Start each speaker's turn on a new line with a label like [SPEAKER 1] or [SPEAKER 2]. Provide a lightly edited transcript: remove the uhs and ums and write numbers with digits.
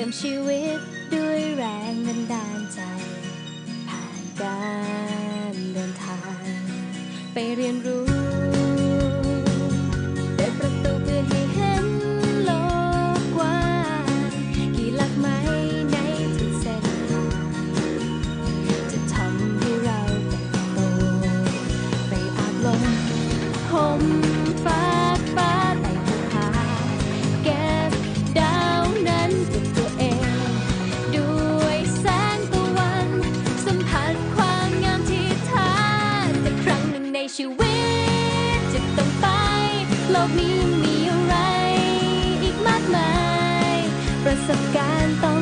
[SPEAKER 1] ติมชีวิตด้วยแรงบันดาลใจผ่านการเดินทางไปเรียนรู้เปิดประตูเพื่อให้เห็นโลกกว้างกี่หลักไม้ในทุกเส้นทางจะทำให้เราเติบโตไปอาบลมหมฟ้าไต่ภูผาเก็บดาวนั้นด้วยตัวเองด้วยแสงตะวันสัมผัสความงามที่แท้แต่ครั้งหนึ่งในชีวิตจะต้องไปโลกนี้มีอะไรอีกมากมายประสบการณ์ต้อง